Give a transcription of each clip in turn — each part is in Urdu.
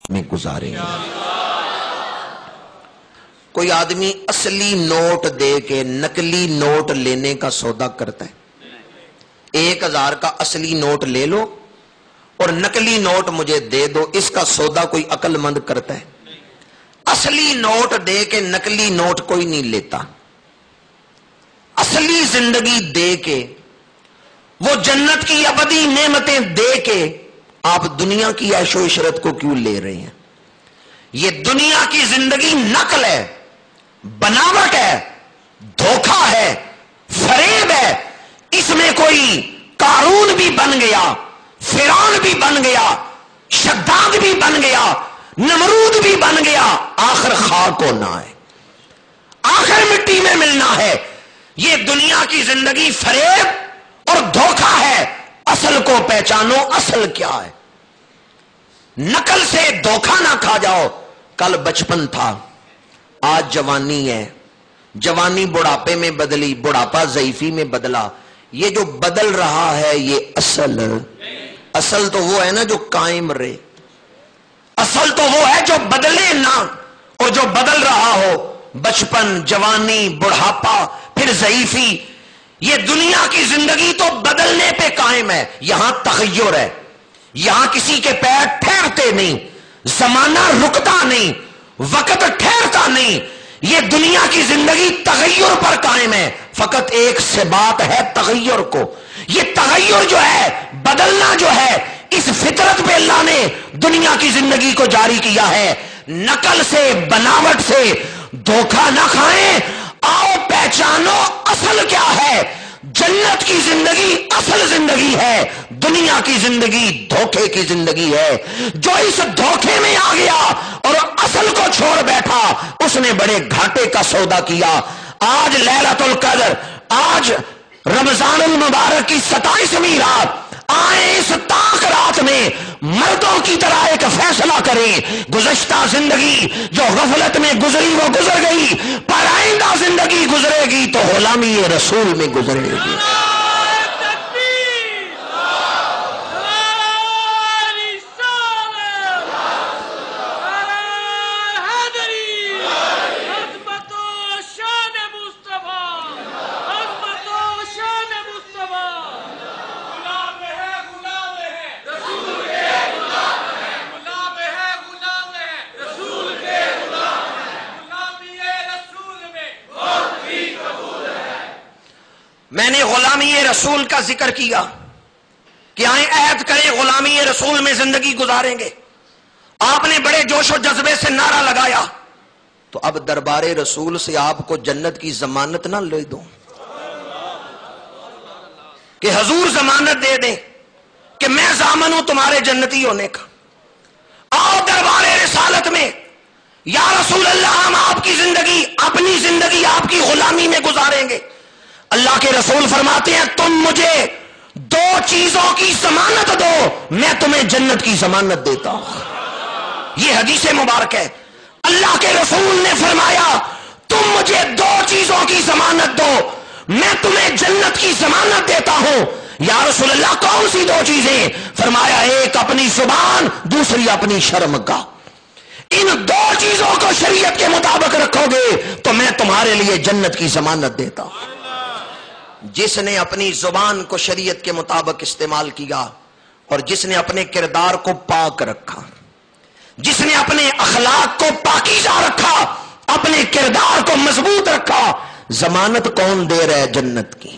میں گزاریں گے۔ کوئی آدمی اصلی نوٹ دے کے نقلی نوٹ لینے کا سودا کرتا ہے؟ 1000 کا اصلی نوٹ لے لو اور نقلی نوٹ مجھے دے دو، اس کا سودا کوئی عقل مند کرتا ہے؟ اصلی نوٹ دے کے نقلی نوٹ کوئی نہیں لیتا۔ اصلی زندگی دے کے، وہ جنت کی ابدی نعمتیں دے کے آپ دنیا کی عیش و عشرت کو کیوں لے رہے ہیں؟ یہ دنیا کی زندگی نقل ہے، بناوٹ ہے، دھوکہ ہے، فریب ہے۔ اس میں کوئی قارون بھی بن گیا، فرعون بھی بن گیا، شداد بھی بن گیا، نمرود بھی بن گیا، آخر خاک ہونا ہے، آخر مٹی میں ملنا ہے۔ یہ دنیا کی زندگی فریب اور دھوکہ ہے۔ اصل کو پہچانو، اصل کیا ہے۔ نقل سے دھوکہ نہ کھا جاؤ۔ کل بچپن تھا، آج جوانی ہے، جوانی بڑھاپے میں بدلی، بڑھاپا ضعیفی میں بدلا۔ یہ جو بدل رہا ہے یہ اصل تو وہ ہے نا جو قائم رہے، اصل تو وہ ہے جو بدلے نہ، اور جو بدل رہا ہو بچپن، جوانی، بڑھاپا، پھر ضعیفی۔ یہ دنیا کی زندگی تو بدلنے پہ قائم ہے، یہاں تغیر ہے، یہاں کسی کے پیر ٹھہرتے نہیں، زمانہ رکتا نہیں، وقت ٹھہرتا نہیں۔ یہ دنیا کی زندگی تغیر پر قائم ہے، فقط ایک سے بات ہے تغیر کو۔ یہ تغیر جو ہے، بدلنا جو ہے، اس فطرت پہ اللہ نے دنیا کی زندگی کو جاری کیا ہے۔ نقل سے، بناوٹ سے دھوکہ نہ کھائیں، آؤ پہچانو اصل کیا ہے۔ جنت کی زندگی اصل زندگی ہے، دنیا کی زندگی دھوکے کی زندگی ہے۔ جو اس دھوکے میں آ گیا اور اصل کو چھوڑ بیٹھا، اس نے بڑے گھاٹے کا سودا کیا۔ آج لیلۃ القدر، آج رمضان المبارک کی 27ویں رات، آئیں اس تاک رات میں مردوں کی طرح ایک فیصلہ کریں۔ گزشتہ زندگی جو غفلت میں گزری وہ گزر گئی، پر آئندہ زندگی گزرے گی تو غلامی رسول میں گزرے گی۔ میں نے غلامی رسول کا ذکر کیا کہ آئیں عہد کریں غلامی رسول میں زندگی گزاریں گے۔ آپ نے بڑے جوش و جذبے سے نعرہ لگایا، تو اب دربار رسول سے آپ کو جنت کی ضمانت نہ لے دوں کہ حضور ضمانت دے دیں کہ میں ضامن ہوں تمہارے جنتی ہونے کا۔ آؤ دربار رسالت میں، یا رسول اللہ ہم آپ کی زندگی، اپنی زندگی آپ کی غلامی میں گزاریں گے۔ اللہ کے رسول فرماتے ہیں تم مجھے 2 چیزوں کی ضمانت دو، میں تمہیں جنت کی ضمانت دیتا ہوں۔ یہ حدیث مبارک ہے۔ اللہ کے رسول نے فرمایا تم مجھے 2 چیزوں کی ضمانت دو، میں تمہیں جنت کی ضمانت دیتا ہوں۔ یا رسول اللہ کون سی 2 چیزیں؟ فرمایا ایک اپنی زبان، دوسری اپنی شرمگاہ۔ ان 2 چیزوں کو شریعت کے مطابق رکھو گے تو میں تمہارے لیے جنت کی ضمانت دیتا ہوں۔ جس نے اپنی زبان کو شریعت کے مطابق استعمال کیا، اور جس نے اپنے کردار کو پاک رکھا، جس نے اپنے اخلاق کو پاکیزہ رکھا، اپنے کردار کو مضبوط رکھا، ضمانت کون دے رہا ہے جنت کی؟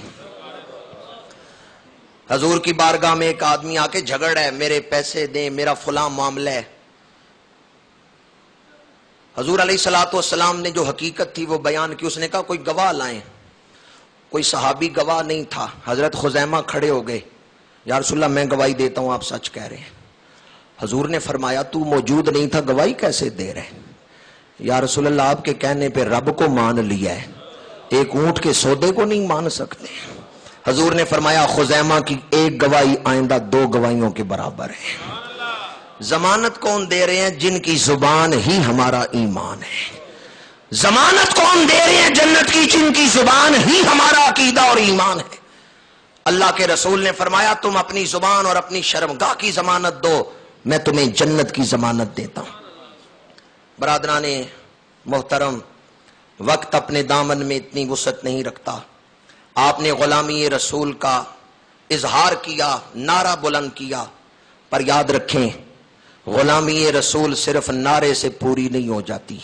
حضور کی بارگاہ میں ایک آدمی آ کے جھگڑ رہا ہے، میرے پیسے دیں، میرا فلاں معاملہ ہے۔ حضور علیہ الصلوۃ والسلام نے جو حقیقت تھی وہ بیان کی۔ اس نے کہا کوئی گواہ لائیں۔ کوئی صحابی گواہ نہیں تھا۔ حضرت خزیمہ کھڑے ہو گئے، یا رسول اللہ میں گواہی دیتا ہوں، آپ سچ کہہ رہے ہیں۔ حضور نے فرمایا تو موجود نہیں تھا، گواہی کیسے دے رہے؟ یا رسول اللہ آپ کے کہنے پہ رب کو مان لیا ہے، ایک اونٹ کے سودے کو نہیں مان سکتے۔ حضور نے فرمایا خزیمہ کی ایک گواہی آئندہ 2 گواہیوں کے برابر ہے۔ ضمانت کون دے رہے ہیں؟ جن کی زبان ہی ہمارا ایمان ہے۔ ضمانت کون دے رہے ہیں جنت کی؟ جن کی زبان ہی ہمارا عقیدہ اور ایمان ہے۔ اللہ کے رسول نے فرمایا تم اپنی زبان اور اپنی شرمگاہ کی ضمانت دو، میں تمہیں جنت کی ضمانت دیتا ہوں۔ برادران محترم، وقت اپنے دامن میں اتنی وسعت نہیں رکھتا. آپ نے غلامی رسول کا اظہار کیا، نعرہ بلند کیا، پر یاد رکھیں غلامی رسول صرف نعرے سے پوری نہیں ہو جاتی،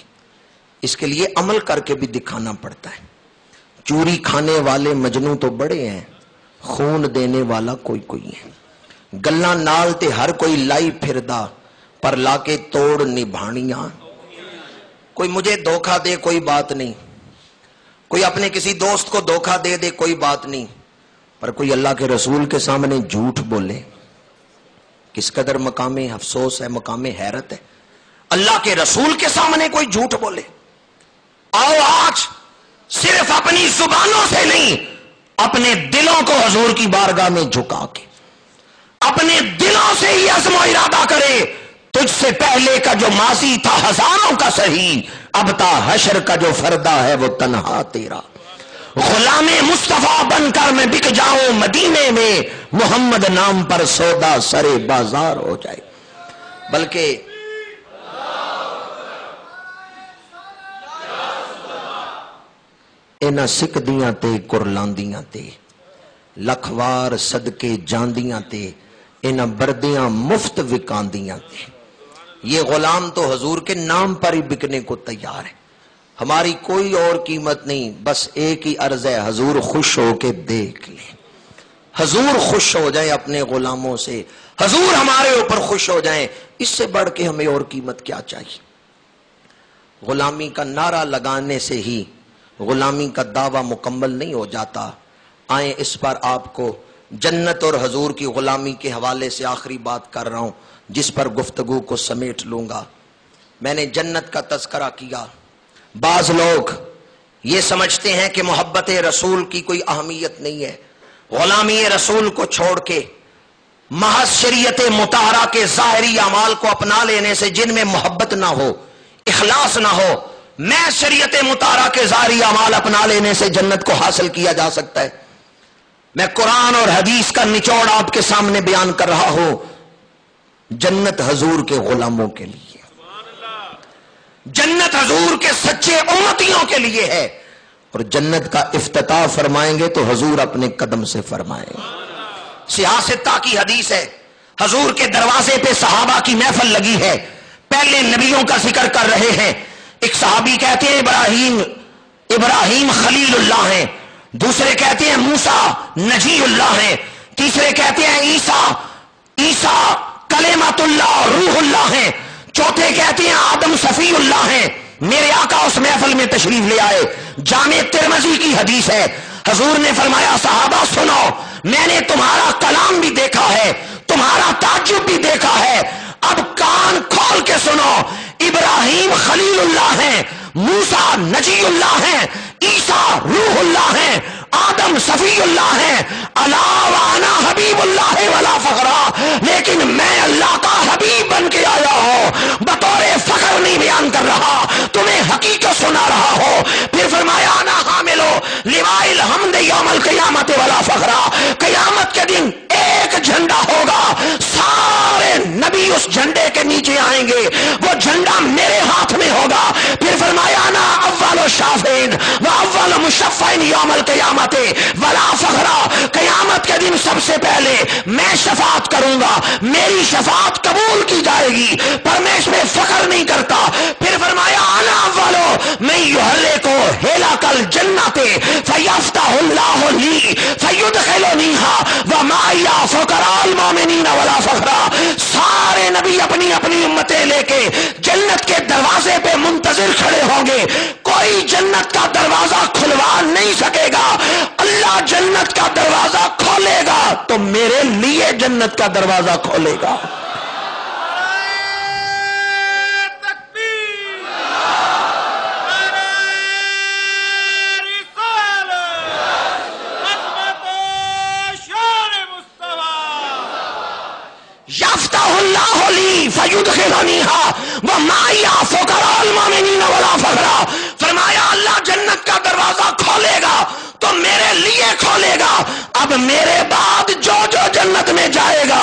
اس کے لیے عمل کر کے بھی دکھانا پڑتا ہے. چوری کھانے والے مجنوں تو بڑے ہیں، خون دینے والا کوئی کوئی ہے. گلاں نال تے ہر کوئی لائی پھردا، پر لا کے توڑ نبھانیاں. کوئی مجھے دھوکہ دے کوئی بات نہیں، کوئی اپنے کسی دوست کو دھوکہ دے دے کوئی بات نہیں، پر کوئی اللہ کے رسول کے سامنے جھوٹ بولے، کس قدر مقام افسوس ہے، مقام حیرت ہے. اللہ کے رسول کے سامنے کوئی جھوٹ بولے. آؤ آج صرف اپنی زبانوں سے نہیں، اپنے دلوں کو حضور کی بارگاہ میں جھکا کے اپنے دلوں سے ہی عزم و ارادہ کرے، تجھ سے پہلے کا جو ماضی تھا ہزاروں کا صحیح، اب تا حشر کا جو فردہ ہے وہ تنہا تیرا. غلام مصطفیٰ بن کر میں بک جاؤں مدینے میں، محمد نام پر سودا سرے بازار ہو جائے. بلکہ انہاں سکدیاں تے کرلاندیاں تے لکھوار صدقے جاندیاں تے انہاں بردیاں مفت وکاندیاں تے، یہ غلام تو حضور کے نام پر ہی بکنے کو تیار ہے. ہماری کوئی اور قیمت نہیں، بس ایک ہی عرض ہے، حضور خوش ہو کے دیکھ لیں، حضور خوش ہو جائیں اپنے غلاموں سے، حضور ہمارے اوپر خوش ہو جائیں. اس سے بڑھ کے ہمیں اور قیمت کیا چاہیے؟ غلامی کا نعرہ لگانے سے ہی غلامی کا دعویٰ مکمل نہیں ہو جاتا. آئیں اس پر آپ کو جنت اور حضور کی غلامی کے حوالے سے آخری بات کر رہا ہوں، جس پر گفتگو کو سمیٹ لوں گا. میں نے جنت کا تذکرہ کیا. بعض لوگ یہ سمجھتے ہیں کہ محبت رسول کی کوئی اہمیت نہیں ہے، غلامی رسول کو چھوڑ کے محض شریعت مطہرہ کے ظاہری اعمال کو اپنا لینے سے جن میں محبت نہ ہو، اخلاص نہ ہو، میں شریعت مطہرہ کے ظاہری اعمال اپنا لینے سے جنت کو حاصل کیا جا سکتا ہے. میں قرآن اور حدیث کا نچوڑ آپ کے سامنے بیان کر رہا ہوں. جنت حضور کے غلاموں کے لیے، جنت حضور کے سچے امتیوں کے لیے ہے، اور جنت کا افتتاح فرمائیں گے تو حضور اپنے قدم سے فرمائیں گے. سیاستہ کی حدیث ہے، حضور کے دروازے پہ صحابہ کی محفل لگی ہے، پہلے نبیوں کا ذکر کر رہے ہیں. ایک صحابی کہتے ہیں ابراہیم خلیل اللہ ہیں، دوسرے کہتے ہیں موسیٰ نجی اللہ ہیں، تیسرے کہتے ہیں عیسیٰ کلمۃ اللہ روح اللہ ہیں، چوتھے کہتے ہیں آدم صفی اللہ ہیں. میرے آقا اس محفل میں تشریف لے آئے. جامع ترمذی کی حدیث ہے، حضور نے فرمایا صحابہ سنو، میں نے تمہارا کلام بھی دیکھا ہے، تمہارا تعجب بھی دیکھا ہے، اب کان کھول کے سنو. ابراہیم خلیل اللہ ہیں، موسیٰ نجی اللہ ہیں، عیسیٰ روح اللہ ہیں، آدم صفی اللہ ہیں. الا وانا حبیب اللہ ولا فخرا، لیکن میں اللہ کا حبیب بن کے آیا ہوں، بطور فخر نہیں بیان کر رہا، تمہیں حقیقت سنا رہا ہوں. پھر فرمایا انا حاملو لواء الحمد یوم القیامت ولا فخرا، قیامت کے دن ایک جھنڈا ہوگا، سارے نبی اس جھنڈے کے نیچے آئیں گے، وہ جھنڈا میرے ہاتھ میں ہوگا. پھر فرمایا انا اول شافعین و اول مشفعین یوم القیامت ولا فخرا، قیامت کے دن سب سے پہلے میں شفاعت کروں گا، میری شفاعت قبول کی جائے گی، پر میں اس میں فخر نہیں کرتا. پھر فرمایا انا اولو من یحرک ہلاک الجنت فیفتح اللہ لی فیدخلنیہا ومعی فقراء المؤمنین ولا فخرا. سارے نبی اپنی اپنی امتیں لے کے جنت کے دروازے پہ منتظر کھڑے ہوں گے، کوئی جنت کا دروازہ کھلوا نہیں سکے گا. اللہ جنت کا دروازہ کھولے گا تو میرے لیے جنت کا دروازہ کھولے گا. یفتح اللہ لی فیدخلنیہا ومعی فقراء المؤمنین ولا فخرا. فرمایا اللہ جنت کا دروازہ کھولے گا تو میرے لیے کھولے گا. اب میرے بعد جو جو جنت میں جائے گا